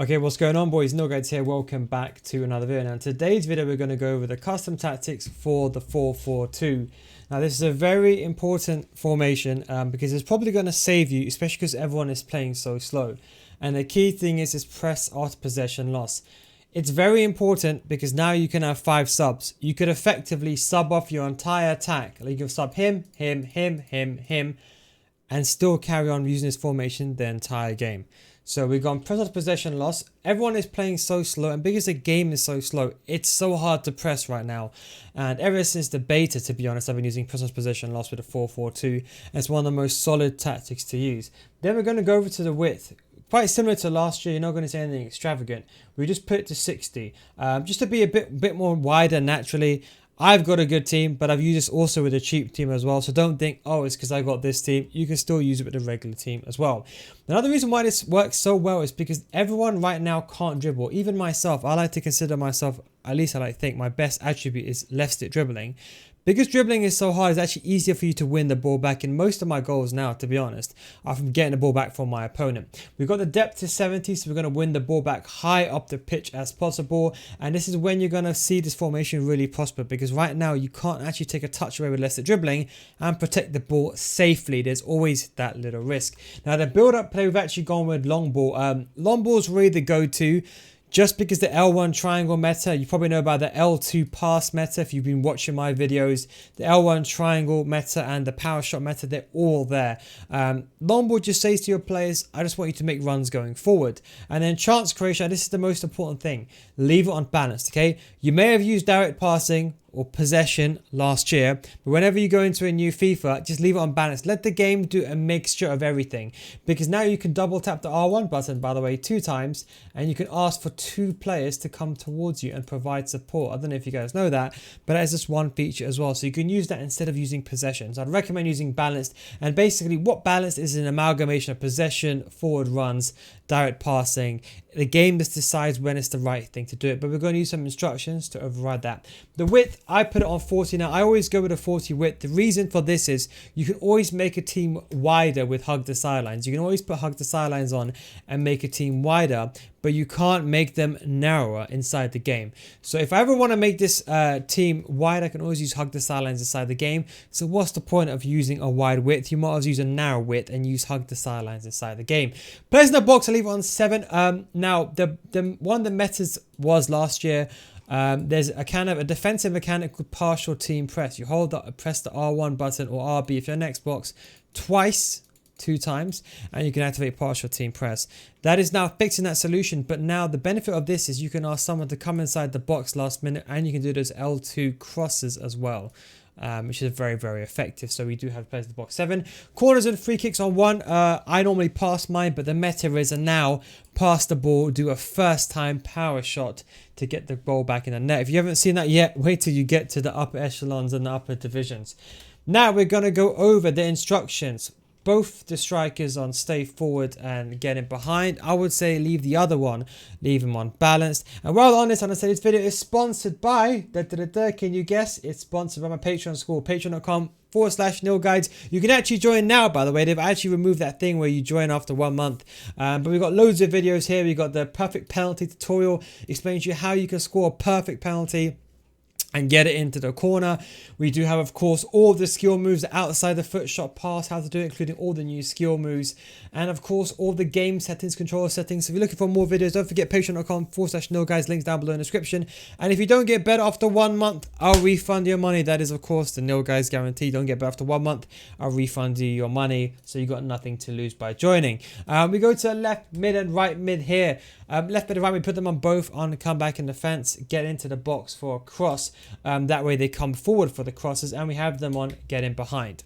Okay, what's going on, boys? No guys here. Welcome back to another video. Now, in today's video, we're going to go over the custom tactics for the 4-4-2. Now, this is a very important formation because it's probably going to save you, especially because everyone is playing so slow. And the key thing is press after possession loss. It's very important because now you can have 5 subs. You could effectively sub off your entire attack. Like you can sub him, and still carry on using this formation the entire game. So we've gone press after possession loss. Everyone is playing so slow, and because the game is so slow, it's so hard to press right now. And ever since the beta, to be honest, I've been using press after possession loss with a 4-4-2. It's one of the most solid tactics to use. Then we're going to go over to the width. Quite similar to last year, you're not going to see anything extravagant. We just put it to 60, just to be a bit more wider naturally. I've got a good team, but I've used this also with a cheap team as well. So don't think, oh, it's because I got this team. You can still use it with a regular team as well. Another reason why this works so well is because everyone right now can't dribble. Even myself, I like to consider myself, at least I like to think, my best attribute is left stick dribbling. Because dribbling is so hard, it's actually easier for you to win the ball back. In most of my goals now, to be honest, are from getting the ball back from my opponent. We've got the depth to 70, so we're going to win the ball back high up the pitch as possible. And this is when you're going to see this formation really prosper, because right now you can't actually take a touch away with less dribbling and protect the ball safely. There's always that little risk. Now, the build-up play, we've actually gone with long ball. Long ball is really the go-to. Just because the L1 triangle meta, you probably know about the L2 pass meta if you've been watching my videos. The L1 triangle meta and the power shot meta, they're all there. Long ball just says to your players, I just want you to make runs going forward. And then chance creation, this is the most important thing. Leave it unbalanced, okay? You may have used direct passing or possession last year, but whenever you go into a new FIFA, just leave it unbalanced. Let the game do a mixture of everything, because now you can double tap the R1 button, by the way, 2 times, and you can ask for 2 players to come towards you and provide support. I don't know if you guys know that, but that is just one feature as well. So you can use that instead of using possession. So I'd recommend using balanced. And basically what balanced is an amalgamation of possession, forward runs, direct passing. The game just decides when it's the right thing to do it, but we're going to use some instructions to override that. The width, I put it on 40 now. I always go with a 40 width. The reason for this is you can always make a team wider with hug the sidelines. You can always put hug the sidelines on and make a team wider, but you can't make them narrower inside the game. So if I ever want to make this team wide, I can always use hug the sidelines inside the game. So what's the point of using a wide width? You might as well use a narrow width and use hug the sidelines inside the game. Players in the box, I leave it on 7. Now, the one that metas was last year, there's a kind of a defensive mechanic called partial team press. You press the R1 button or RB if you're on Xbox twice, 2 times, and you can activate partial team press. That is now fixing that solution, but now the benefit of this is you can ask someone to come inside the box last minute, and you can do those L2 crosses as well. Which is very, very effective. So we do have players in the box 7. Corners and free kicks on 1. I normally pass mine, but the meta is a now pass the ball, do a first time power shot to get the ball back in the net. If you haven't seen that yet, wait till you get to the upper echelons and the upper divisions. Now we're going to go over the instructions. Both the strikers on stay forward and get in behind. I would say leave the other one, leave him on balanced. And while on this, I'm going to say this video is sponsored by, can you guess? It's sponsored by my Patreon school, patreon.com/nilguides. You can actually join now, by the way. They've actually removed that thing where you join after 1 month. But we've got loads of videos here. We've got the perfect penalty tutorial, explains to you how you can score a perfect penalty and get it into the corner. We do have, of course, all the skill moves outside the foot shot pass, how to do it, including all the new skill moves. And of course, all the game settings, controller settings. So if you're looking for more videos, don't forget patreon.com/nilguides, links down below in the description. And if you don't get better after 1 month, I'll refund your money. That is, of course, the Nil Guys guarantee. Don't get better after 1 month, I'll refund you your money. So you got nothing to lose by joining. We go to left mid and right mid here. Left mid and right mid, put them on both on come back in defense, get into the box for a cross. That way they come forward for the crosses, and we have them on get in behind.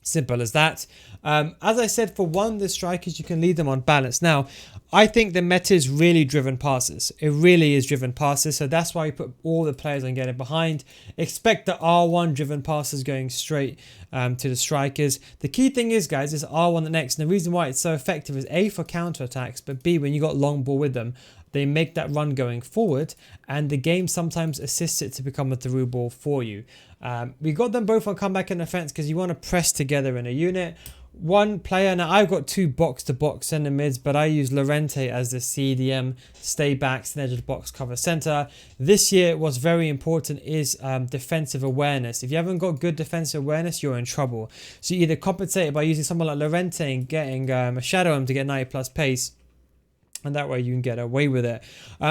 Simple as that. As I said, for the strikers, you can leave them on balance. Now, I think the meta is really driven passes. It really is driven passes. So that's why we put all the players on getting behind. Expect the R1 driven passes going straight to the strikers. The key thing is, guys, is R1 the next. And the reason why it's so effective is A, for counter attacks, but B, when you got long ball with them, they make that run going forward, and the game sometimes assists it to become a through ball for you. We got them both on comeback and defense because you want to press together in a unit. one player. Now I've got two box-to-box centre mids, but I use Llorente as the CDM, stay back, edge of the box, cover centre. This year, what's very important is defensive awareness. If you haven't got good defensive awareness, you're in trouble. So you either compensate by using someone like Llorente and getting a shadow him to get 90 plus pace, and that way you can get away with it.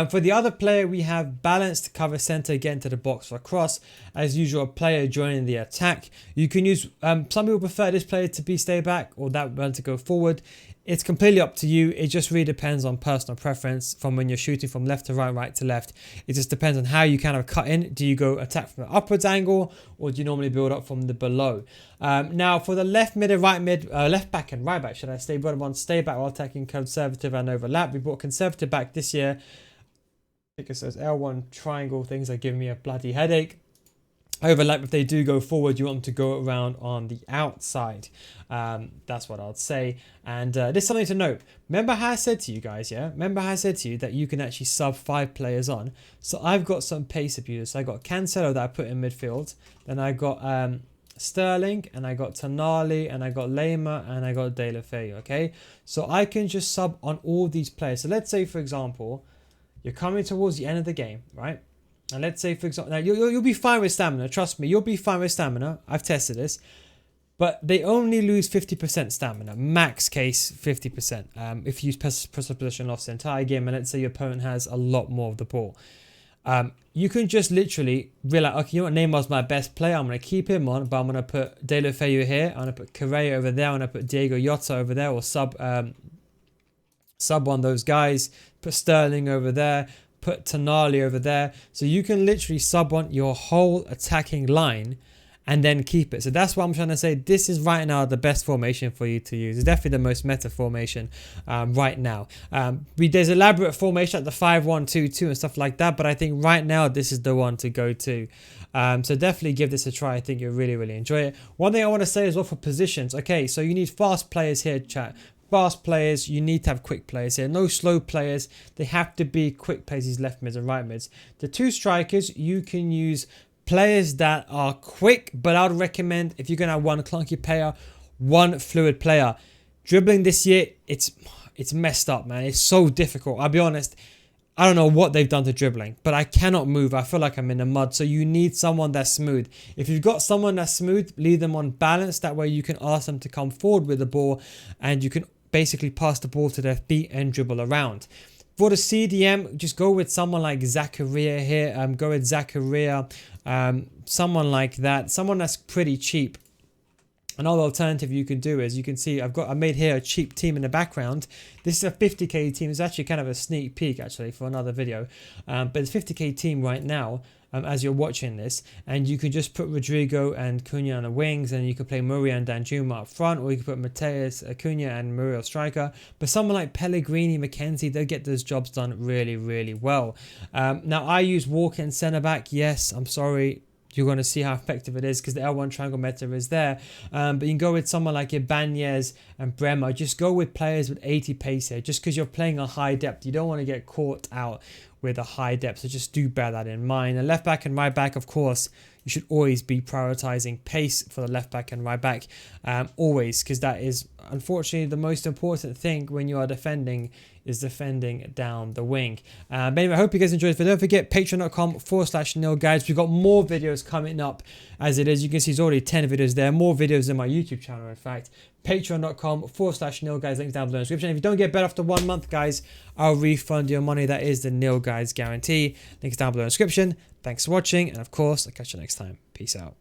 For the other player, we have balanced cover center, get into the box for cross. As usual, a player joining the attack. You can use, some people prefer this player to be stay back or that one to go forward. It's completely up to you. It just really depends on personal preference from when you're shooting from left to right, right to left. It just depends on how you kind of cut in. Do you go attack from the upwards angle, or do you normally build up from the below? Now for the left mid and right mid, left back and right back, should I say, we brought on stay back while attacking conservative and overlap. We brought conservative back this year. I think it says L1 triangle. Things are giving me a bloody headache. Overlap, if they do go forward, you want them to go around on the outside. That's what I'd say. And there's something to note. Remember how I said to you guys, yeah? Remember how I said to you that you can actually sub 5 players on? So I've got some pace abusers. So I got Cancelo that I put in midfield. Then I got Sterling, and I got Tonali, and I got Lema, and I got De La Feu, okay? So I can just sub on all these players. So let's say, for example, you're coming towards the end of the game, right? And let's say, for example, now you'll be fine with stamina. Trust me, you'll be fine with stamina. I've tested this. But they only lose 50% stamina. Max case, 50%. If you use press position loss the entire game, and let's say your opponent has a lot more of the ball. You can just literally realize, okay, you know what, Neymar's my best player. I'm going to keep him on, but I'm going to put De La Feu here. I'm going to put Correa over there. I'm going to put Diego Jota over there, or sub one of those guys. Put Sterling over there. Put Tonali over there. So you can literally sub on your whole attacking line and then keep it. So that's what I'm trying to say. This is right now the best formation for you to use. It's definitely the most meta formation right now. There's elaborate formation like the 5-1-2-2 and stuff like that, but I think right now this is the one to go to. So definitely give this a try. I think you'll really, really enjoy it. One thing I want to say as well for positions. Okay, so you need fast players here, chat. Fast players, you need to have quick players here. No slow players. They have to be quick players, these left mids and right mids. The two strikers, you can use players that are quick, but I would recommend, if you're going to have one clunky player, one fluid player. Dribbling this year, it's messed up, man. It's so difficult. I'll be honest. I don't know what they've done to dribbling, but I cannot move. I feel like I'm in the mud. So you need someone that's smooth. If you've got someone that's smooth, leave them on balance. That way you can ask them to come forward with the ball, and you can basically pass the ball to their feet and dribble around. For the CDM, just go with someone like Zakaria here. Go with Zakaria, someone like that, someone that's pretty cheap. Another alternative you can do is, you can see I made here a cheap team in the background. This is a 50k team. It's actually kind of a sneak peek actually for another video, but it's a 50k team right now. As you're watching this, and you can just put Rodrigo and Cunha on the wings, and you can play Murray and Danjuma up front, or you can put Mateus, Cunha and Muriel striker. But someone like Pellegrini, McKenzie, they'll get those jobs done really, really well. Now I use Walker and centre back. Yes, I'm sorry. You're going to see how effective it is because the L1 triangle meta is there. But you can go with someone like Ibanez and Bremer. Just go with players with 80 pace here, just because you're playing a high depth. You don't want to get caught out with a high depth. So just do bear that in mind. And left back and right back, of course, you should always be prioritizing pace for the left back and right back. Always, because that is unfortunately the most important thing when you are defending, is defending down the wing. But anyway, I hope you guys enjoyed this video. Don't forget patreon.com/nilguides. We've got more videos coming up as it is. You can see there's already 10 videos there. More videos in my YouTube channel, in fact. Patreon.com/nilguides. Links down below in the description. If you don't get bet after 1 month, guys, I'll refund your money. That is the Nil Guides guarantee. Links down below in the description. Thanks for watching. And of course, I'll catch you next time. Peace out.